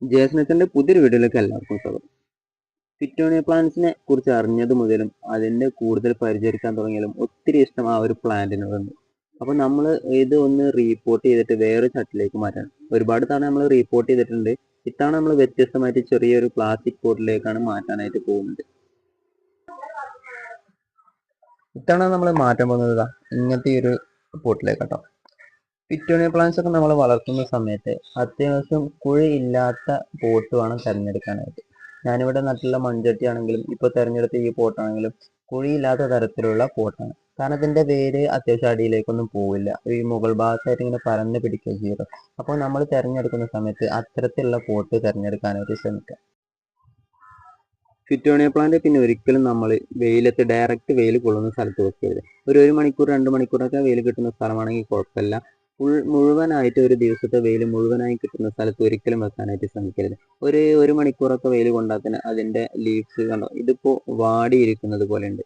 ജേസനത്തിന്റെ പുതിയൊരു വീഡിയോയിലേക്ക് എല്ലാവർക്കും സ്വാഗതം. പിറ്റോണിയ പ്ലാന്റ്സിനെ കുറിച്ച് അറിഞ്ഞത് മുതലും അതിന്റെ കൂടുതൽ പരിചരിക്കാൻ തുടങ്ങിയാലും ഒത്തിരി ഇഷ്ടം ആ ഒരു പ്ലാന്റിനോടുണ്ട്. അപ്പോൾ നമ്മൾ ഇത് ഒന്ന് റീപോർട്ട് ചെയ്തിട്ട് വേറൊരു ചട്ടിലേക്ക് മാറ്റാണ്. ഒരുപാട് തവണ നമ്മൾ റീപോർട്ട് ചെയ്തിട്ടുണ്ട്. ഇത്തവണ നമ്മൾ വ്യത്യസ്തമായിട്ട് ചെറിയൊരു പ്ലാസ്റ്റിക് പോട്ടിലേക്കാണ് മാറ്റാനായിട്ട് പോകുന്നത്. ഇത്തവണ നമ്മൾ മാറ്റാൻ പോകുന്നത് ഇങ്ങനത്തെ ഒരു പോട്ടിലേക്കാട്ടോ. പിറ്റോണിയ പ്ലാന്റ്സ് ഒക്കെ നമ്മൾ വളർത്തുന്ന സമയത്ത് അത്യാവശ്യം കുഴി ഇല്ലാത്ത പോട്ട് വേണം തിരഞ്ഞെടുക്കാനായിട്ട്. ഞാനിവിടെ നട്ടുള്ള മൺചട്ടി ആണെങ്കിലും ഇപ്പോൾ തിരഞ്ഞെടുത്ത ഈ പോട്ടാണെങ്കിലും കുഴിയില്ലാത്ത തരത്തിലുള്ള പോട്ടാണ്. കാരണം ഇതിന്റെ വേര് അത്യാവശ്യം അടിയിലേക്കൊന്നും പോവില്ല, ഈ മുകൾ ഭാഗത്തായിട്ട് ഇങ്ങനെ പരന്ന് പിടിക്കുക ചെയ്യുക. അപ്പോൾ നമ്മൾ തിരഞ്ഞെടുക്കുന്ന സമയത്ത് അത്തരത്തിലുള്ള പോട്ട് തിരഞ്ഞെടുക്കാനായിട്ട് ശ്രമിക്കുക. പിറ്റോണിയ പ്ലാന്റ് പിന്നെ ഒരിക്കലും നമ്മൾ വെയിലത്ത് ഡയറക്റ്റ് വെയിൽ കൊള്ളുന്ന സ്ഥലത്ത് വെക്കരുത്. ഒരു മണിക്കൂർ 2 മണിക്കൂറൊക്കെ വെയിൽ കിട്ടുന്ന സ്ഥലമാണെങ്കിൽ കുഴപ്പമില്ല. മുഴുവനായിട്ട് ഒരു ദിവസത്തെ വെയിൽ മുഴുവനായി കിട്ടുന്ന സ്ഥലത്ത് ഒരിക്കലും വെക്കാനായിട്ട് ശ്രമിക്കരുത്. ഒരു മണിക്കൂറൊക്കെ വെയിൽ കൊണ്ടാൽ തന്നെ അതിൻ്റെ ലീവ്സ് കണ്ടോ, ഇതിപ്പോൾ വാടിയിരിക്കുന്നത് പോലെ ഉണ്ട്.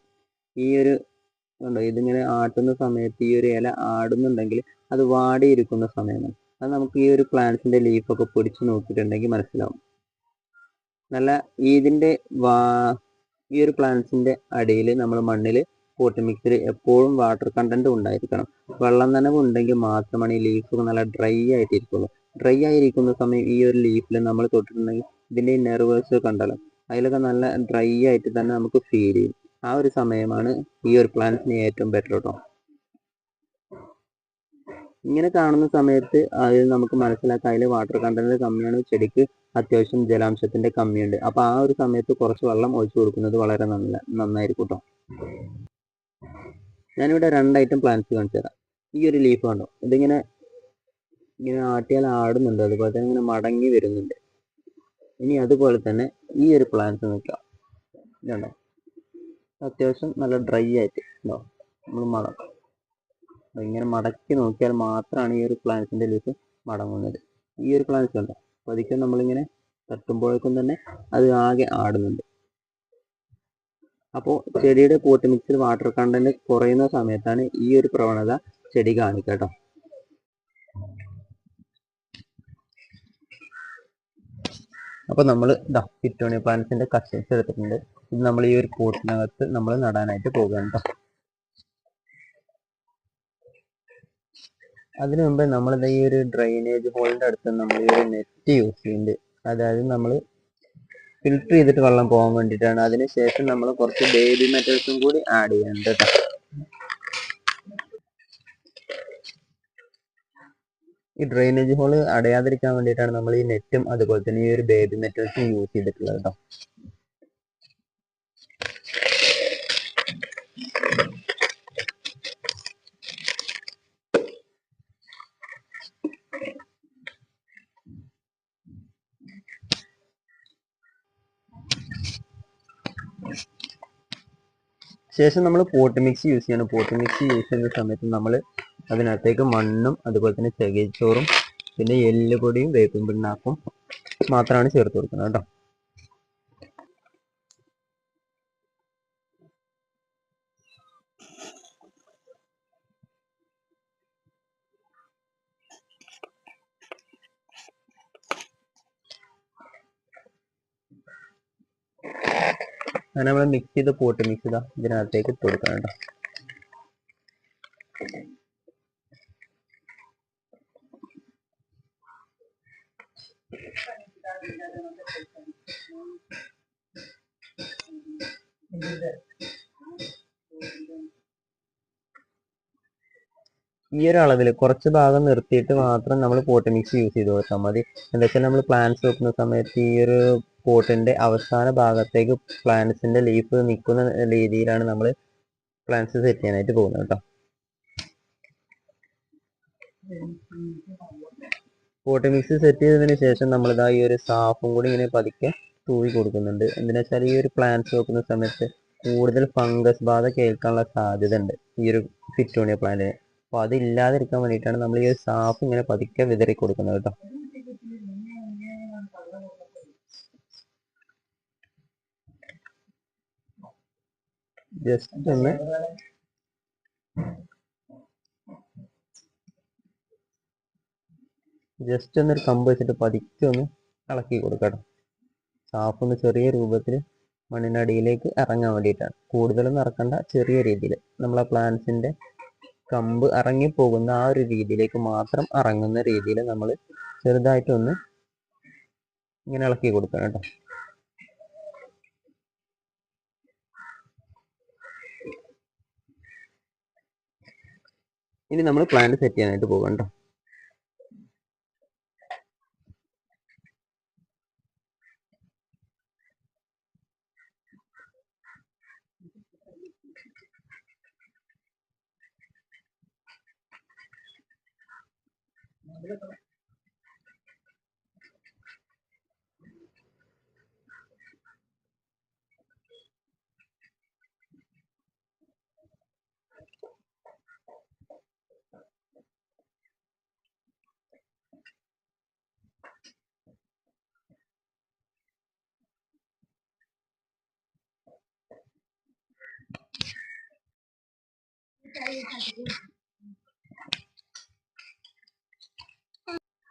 ഈ ഒരു കണ്ടോ, ഇതിങ്ങനെ ആട്ടുന്ന സമയത്ത് ഈ ഒരു ഇല ആടുന്നുണ്ടെങ്കിൽ അത് വാടിയിരിക്കുന്ന സമയമാണ്. അത് നമുക്ക് ഈ ഒരു പ്ലാന്റ്സിന്റെ ലീഫൊക്കെ പൊടിച്ച് നോക്കിയിട്ടുണ്ടെങ്കിൽ മനസ്സിലാവും. നല്ല ഇതിൻ്റെ ഈ ഒരു പ്ലാന്റ്സിന്റെ അടിയിൽ നമ്മൾ മണ്ണിൽ പോട്ട് മിക്സിൽ എപ്പോഴും വാട്ടർ കണ്ടന്റ് ഉണ്ടായിരിക്കണം. വെള്ളം നനവ് ഉണ്ടെങ്കിൽ മാത്രമാണ് ഈ ലീഫൊക്കെ നല്ല ഡ്രൈ ആയിട്ടിരിക്കുള്ളൂ. ഡ്രൈ ആയിരിക്കുന്ന സമയം ഈ ഒരു ലീഫിൽ നമ്മൾ തൊട്ടിട്ടുണ്ടെങ്കിൽ ഇതിൻ്റെ നെർവേഴ്സ് കണ്ടല്ലോ, അതിലൊക്കെ നല്ല ഡ്രൈ ആയിട്ട് തന്നെ നമുക്ക് ഫീൽ ചെയ്യും. ആ ഒരു സമയമാണ് ഈ ഒരു പ്ലാന്റ്സിന് ഏറ്റവും ബെറ്റർ കേട്ടോ. ഇങ്ങനെ കാണുന്ന സമയത്ത് അതിൽ നമുക്ക് മനസ്സിലാക്കാം അതിൽ വാട്ടർ കണ്ടന്റ് കമ്മിയാണ്, ചെടിക്ക് അത്യാവശ്യം ജലാംശത്തിന്റെ കമ്മിയുണ്ട്. അപ്പൊ ആ ഒരു സമയത്ത് കുറച്ച് വെള്ളം ഒഴിച്ചു കൊടുക്കുന്നത് വളരെ നന്നായിരിക്കും കേട്ടോ. ഞാനിവിടെ 2 ഐറ്റം പ്ലാന്റ്സ് കാണിച്ചു തരാം. ഈ ഒരു ലീഫ് കണ്ടോ, ഇതിങ്ങനെ ഇങ്ങനെ ആട്ടിയാൽ ആടുന്നുണ്ട്, അതുപോലെ തന്നെ ഇങ്ങനെ മടങ്ങി വരുന്നുണ്ട്. ഇനി അതുപോലെ തന്നെ ഈ ഒരു പ്ലാന്റ്സ് നോക്കാം, ഇതുണ്ടോ, അത്യാവശ്യം നല്ല ഡ്രൈ ആയിട്ട് ഉണ്ടോ, നമ്മൾ ഇങ്ങനെ മടക്കി നോക്കിയാൽ മാത്രമാണ് ഈ ഒരു പ്ലാന്റ്സിന്റെ ലീഫ് മടങ്ങുന്നത്. ഈ ഒരു പ്ലാന്റ്സ് ഉണ്ടോ, പതുക്കെ നമ്മളിങ്ങനെ തട്ടുമ്പോഴേക്കും തന്നെ അത് ആകെ ആടുന്നുണ്ട്. അപ്പോൾ ചെടിയുടെ പോട്ട് മിക്സിൽ വാട്ടർ കണ്ടന്റ് കുറയുന്ന സമയത്താണ് ഈ ഒരു പ്രവണത ചെടി കാണിക്കുക കേട്ടോ. അപ്പോൾ നമ്മൾ പിറ്റോണിയ പ്ലാന്റ്സിന്റെ കസ്റ്റൻസ് എടുത്തിട്ടുണ്ട്. ഇത് നമ്മൾ ഈ ഒരു പോട്ടിനകത്ത് നമ്മൾ നടാനായിട്ട് പോകുകയാണ് കേട്ടോ. അതിനു മുമ്പ് നമ്മൾ ഈ ഒരു ഡ്രെയിനേജ് ഹോളിന്റെ അടുത്ത് നമ്മൾ ഈ ഒരു നെറ്റ് യൂസ് ചെയ്യുന്നുണ്ട്. അതായത് നമ്മൾ ഫിൽറ്റർ ചെയ്തിട്ട് വെള്ളം പോകാൻ വേണ്ടിയിട്ടാണ്. അതിനുശേഷം നമ്മൾ കുറച്ച് ബേബി മെറ്റൽസും കൂടി ആഡ് ചെയ്യുന്നുണ്ട് കേട്ടോ. ഈ ഡ്രെയിനേജ് ഹോള് അടയാതിരിക്കാൻ വേണ്ടിയിട്ടാണ് നമ്മൾ ഈ നെറ്റും അതുപോലെ തന്നെ ഈ ഒരു ബേബി മെറ്റൽസും യൂസ് ചെയ്തിട്ടുള്ളത് കേട്ടോ. ശേഷം നമ്മൾ പോട്ട് മിക്സ് യൂസ് ചെയ്യണം. പോട്ട് മിക്സ് യൂസ് ചെയ്യുന്ന സമയത്ത് നമ്മൾ അതിനകത്തേക്ക് മണ്ണും അതുപോലെ തന്നെ ചകിരിച്ചോറും പിന്നെ എല്ലുപൊടിയും വേപ്പിൻ പിണ്ണാക്കും മാത്രമാണ് ചേർത്ത് കൊടുക്കുന്നത് കേട്ടോ. അങ്ങനെ നമ്മൾ മിക്സ് ചെയ്ത് പോട്ട് മിക്സ് ഇതിനകത്തേക്ക് ഇട്ട് കൊടുക്കണം കേട്ടോ. ഈ ഒരു അളവിൽ കുറച്ച് ഭാഗം നിർത്തിയിട്ട് മാത്രം നമ്മൾ പോട്ട് മിക്സ് യൂസ് ചെയ്ത് കൊടുത്താൽ മതി. എന്താ വെച്ചാൽ നമ്മൾ പ്ലാന്റ്സ് വെക്കുന്ന സമയത്ത് ഈ ഒരു പോട്ടിന്റെ അവസാന ഭാഗത്തേക്ക് പ്ലാന്റ്സിന്റെ ലീഫ് നിൽക്കുന്ന രീതിയിലാണ് നമ്മൾ പ്ലാന്റ്സ് സെറ്റ് ചെയ്യാനായിട്ട് പോകുന്നത് കേട്ടോ. പോട്ട് മിക്സ് സെറ്റ് ചെയ്തതിന് ശേഷം നമ്മളിതാ ഈ ഒരു സാഫും കൂടി ഇങ്ങനെ പതുക്കെ തൂവി കൊടുക്കുന്നുണ്ട്. എന്തിനാ വെച്ചാൽ ഈ ഒരു പ്ലാന്റ്സ് വെക്കുന്ന സമയത്ത് കൂടുതൽ ഫംഗസ് ബാധ കേൾക്കാനുള്ള സാധ്യത ഉണ്ട് ഈ ഒരു പിറ്റോണിയ പ്ലാന്റിന്. അപ്പോൾ അതില്ലാതിരിക്കാൻ വേണ്ടിയിട്ടാണ് നമ്മൾ ഈ ഒരു സാഫ് ഇങ്ങനെ പതുക്കെ വിതറി കൊടുക്കുന്നത് കേട്ടോ. ജസ്റ്റ് ഒന്നൊരു കമ്പ് വെച്ചിട്ട് പതുക്കെ ഒന്ന് ഇളക്കി കൊടുക്കാം. സാഫൊന്ന് ചെറിയ രൂപത്തിൽ മണ്ണിനടിയിലേക്ക് ഇറങ്ങാൻ വേണ്ടിയിട്ടാണ്. കൂടുതലൊന്നും ഇറക്കണ്ട, ചെറിയ രീതിയിൽ നമ്മൾ ആ പ്ലാന്റ്സിൻ്റെ കമ്പ് ഇറങ്ങിപ്പോകുന്ന ആ ഒരു രീതിയിലേക്ക് മാത്രം ഇറങ്ങുന്ന രീതിയിൽ നമ്മൾ ചെറുതായിട്ടൊന്ന് ഇങ്ങനെ ഇളക്കി കൊടുക്കണം കേട്ടോ. ഇനി നമ്മൾ പ്ലാന്റ് സെറ്റ് ചെയ്യാനായിട്ട് പോകാം കേട്ടോ.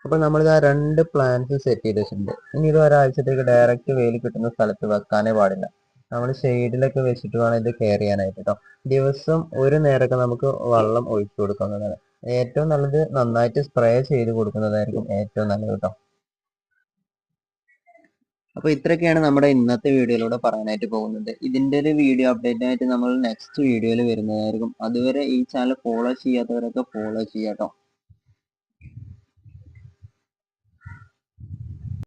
അപ്പോൾ നമ്മളിത് ആ 2 പ്ലാന്റ്സ് സെറ്റ് ചെയ്ത് വെച്ചിട്ടുണ്ട്. ഇനി ഇത് ഒരാഴ്ചത്തേക്ക് ഡയറക്റ്റ് വെയിൽ കിട്ടുന്ന സ്ഥലത്ത് വെക്കാനേ പാടില്ല. നമ്മൾ ഷെയ്ഡിലൊക്കെ വെച്ചിട്ട് വേണം ഇത് കെയർ ചെയ്യാനായിട്ട് കേട്ടോ. ദിവസം ഒരു നേരമൊക്കെ നമുക്ക് വെള്ളം ഒഴിച്ചു കൊടുക്കുന്നതാണ് ഏറ്റവും നല്ലത്. നന്നായിട്ട് സ്പ്രേ ചെയ്ത് കൊടുക്കുന്നതായിരിക്കും ഏറ്റവും നല്ലത് കേട്ടോ. അപ്പോൾ ഇത്രയൊക്കെയാണ് നമ്മുടെ ഇന്നത്തെ വീഡിയോയിലൂടെ പറയാനായിട്ട് പോകുന്നത്. ഇതിൻ്റെ ഒരു വീഡിയോ അപ്ഡേറ്റ് ആയിട്ട് നമ്മൾ നെക്സ്റ്റ് വീഡിയോയിൽ വരുന്നതായിരിക്കും. അതുവരെ ഈ ചാനൽ ഫോളോ ചെയ്യാത്തവരൊക്കെ ഫോളോ ചെയ്യാം കേട്ടോ.